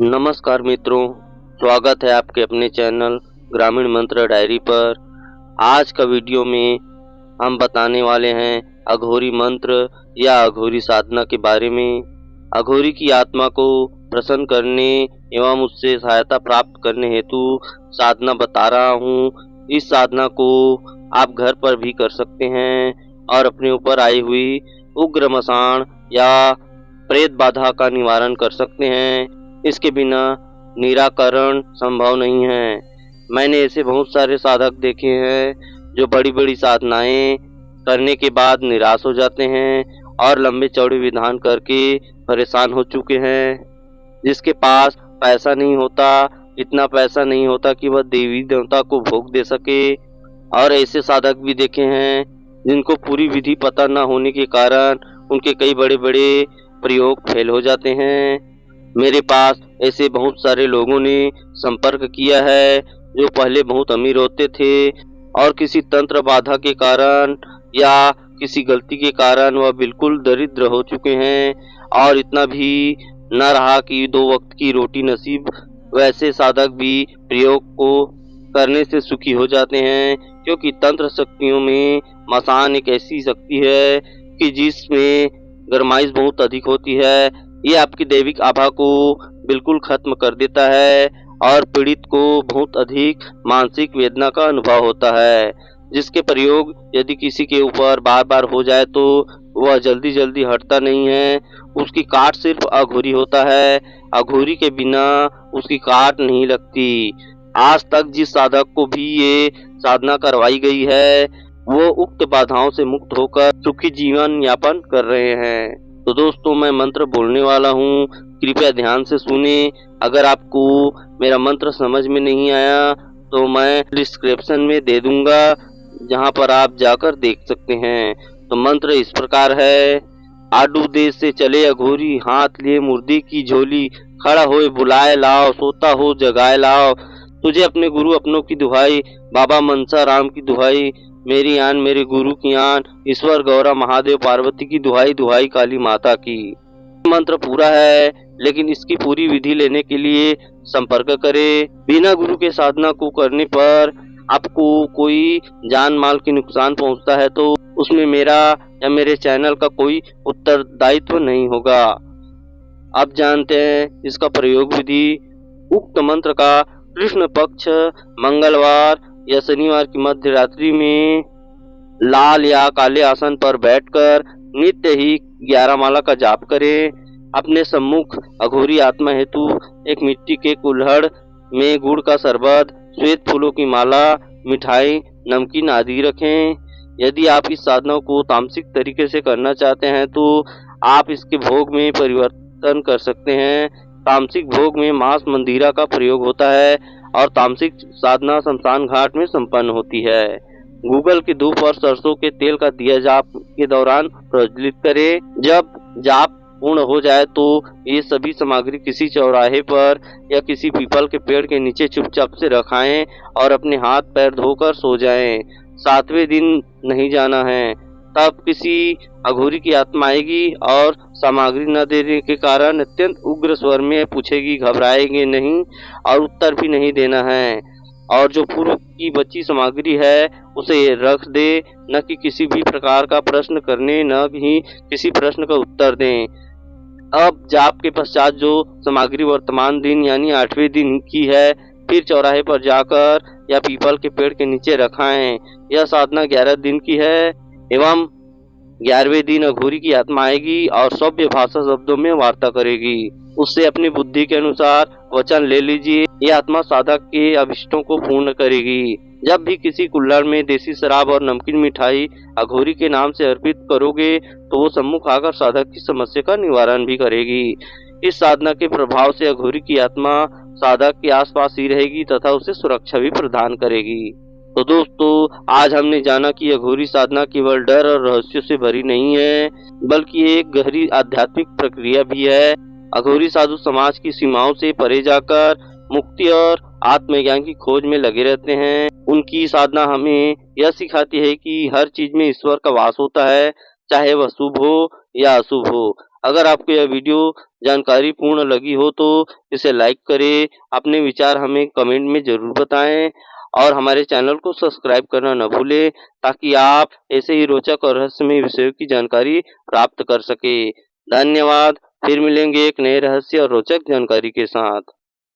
नमस्कार मित्रों, स्वागत है आपके अपने चैनल ग्रामीण मंत्र डायरी पर। आज का वीडियो में हम बताने वाले हैं अघोरी मंत्र या अघोरी साधना के बारे में। अघोरी की आत्मा को प्रसन्न करने एवं उससे सहायता प्राप्त करने हेतु साधना बता रहा हूँ। इस साधना को आप घर पर भी कर सकते हैं और अपने ऊपर आई हुई उग्र मसाण या प्रेत बाधा का निवारण कर सकते हैं। इसके बिना निराकरण संभव नहीं है। मैंने ऐसे बहुत सारे साधक देखे हैं जो बड़ी बड़ी साधनाएं करने के बाद निराश हो जाते हैं और लंबे चौड़े विधान करके परेशान हो चुके हैं। जिसके पास पैसा नहीं होता, इतना पैसा नहीं होता कि वह देवी देवता को भोग दे सके। और ऐसे साधक भी देखे हैं जिनको पूरी विधि पता न होने के कारण उनके कई बड़े बड़े प्रयोग फेल हो जाते हैं। मेरे पास ऐसे बहुत सारे लोगों ने संपर्क किया है जो पहले बहुत अमीर होते थे और किसी तंत्र बाधा के कारण या किसी गलती के कारण वह बिल्कुल दरिद्र हो चुके हैं और इतना भी न रहा कि 2 वक्त की रोटी नसीब। वैसे साधक भी प्रयोग को करने से सुखी हो जाते हैं, क्योंकि तंत्र शक्तियों में मसान एक ऐसी शक्ति है कि जिसमें गरमाइश बहुत अधिक होती है। ये आपकी दैविक आभा को बिल्कुल खत्म कर देता है और पीड़ित को बहुत अधिक मानसिक वेदना का अनुभव होता है, जिसके प्रयोग यदि किसी के ऊपर बार बार हो जाए तो वह जल्दी जल्दी हटता नहीं है। उसकी काट सिर्फ अघोरी होता है, अघोरी के बिना उसकी काट नहीं लगती। आज तक जिस साधक को भी ये साधना करवाई गई है वो उक्त बाधाओं से मुक्त होकर सुखी जीवन यापन कर रहे हैं। तो दोस्तों, मैं मंत्र बोलने वाला हूँ, कृपया ध्यान से सुने। अगर आपको मेरा मंत्र समझ में नहीं आया तो मैं डिस्क्रिप्शन में दे दूंगा, जहाँ पर आप जाकर देख सकते हैं। तो मंत्र इस प्रकार है। आडू देश से चले अघोरी, हाथ लिए मुर्दी की झोली, खड़ा होए बुलाए लाओ, सोता हो जगाए लाओ, तुझे अपने गुरु अपनों की दुहाई, बाबा मनसा राम की दुहाई, मेरी आन मेरे गुरु की आन, ईश्वर गौरा महादेव पार्वती की दुहाई, दुहाई काली माता की। मंत्र पूरा है, लेकिन इसकी पूरी विधि लेने के लिए संपर्क करें। बिना गुरु के साधना को करने पर आपको कोई जान माल की नुकसान पहुंचता है तो उसमें मेरा या मेरे चैनल का कोई उत्तरदायित्व नहीं होगा। अब जानते हैं इसका प्रयोग विधि। उक्त मंत्र का कृष्ण पक्ष मंगलवार या शनिवार की मध्य रात्रि में लाल या काले आसन पर बैठकर नित्य ही 11 माला का जाप करें। अपने सम्मुख अघोरी आत्मा हेतु एक मिट्टी के कुल्हड़ में गुड़ का शरबत, श्वेत फूलों की माला, मिठाई, नमकीन आदि रखें। यदि आप इस साधना को तामसिक तरीके से करना चाहते हैं तो आप इसके भोग में परिवर्तन कर सकते हैं। तामसिक भोग में मांस मंदिरा का प्रयोग होता है और तामसिक साधना शमशान घाट में संपन्न होती है। गूगल के धूप और सरसों के तेल का दिया जाप के दौरान प्रज्वलित करें। जब जाप पूर्ण हो जाए तो ये सभी सामग्री किसी चौराहे पर या किसी पीपल के पेड़ के नीचे चुपचाप से रखाएं और अपने हाथ पैर धोकर सो जाएं। 7वें दिन नहीं जाना है, तब किसी अघोरी की आत्मा आएगी और सामग्री न देने के कारण अत्यंत उग्र स्वर में पूछेगी, घबराएंगे नहीं और उत्तर भी नहीं देना है। और जो पूर्व की बची सामग्री है उसे रख दे, न कि किसी भी प्रकार का प्रश्न करने, न ही किसी प्रश्न का उत्तर दें। अब जाप के पश्चात जो सामग्री वर्तमान दिन यानी 8वें दिन की है, फिर चौराहे पर जाकर या पीपल के पेड़ के नीचे रखाएं। यह साधना 11 दिन की है एवं 11वें दिन अघोरी की आत्मा आएगी और सभ्य भाषा शब्दों में वार्ता करेगी। उससे अपनी बुद्धि के अनुसार वचन ले लीजिए। यह आत्मा साधक के अभिष्टों को पूर्ण करेगी। जब भी किसी कुल्हड़ में देसी शराब और नमकीन मिठाई अघोरी के नाम से अर्पित करोगे तो वो सम्मुख आकर साधक की समस्या का निवारण भी करेगी। इस साधना के प्रभाव से अघोरी की आत्मा साधक के आसपास ही रहेगी तथा उसे सुरक्षा भी प्रदान करेगी। तो दोस्तों, आज हमने जाना कि अघोरी साधना केवल डर और रहस्यों से भरी नहीं है, बल्कि एक गहरी आध्यात्मिक प्रक्रिया भी है। अघोरी साधु समाज की सीमाओं से परे जाकर मुक्ति और आत्मज्ञान की खोज में लगे रहते हैं। उनकी साधना हमें यह सिखाती है कि हर चीज में ईश्वर का वास होता है, चाहे वह शुभ हो या अशुभ हो। अगर आपको यह वीडियो जानकारी पूर्ण लगी हो तो इसे लाइक करें, अपने विचार हमें कमेंट में ज़रूर बताएं और हमारे चैनल को सब्सक्राइब करना न भूलें ताकि आप ऐसे ही रोचक और रहस्यमय विषयों की जानकारी प्राप्त कर सकें। धन्यवाद। फिर मिलेंगे एक नए रहस्य और रोचक जानकारी के साथ।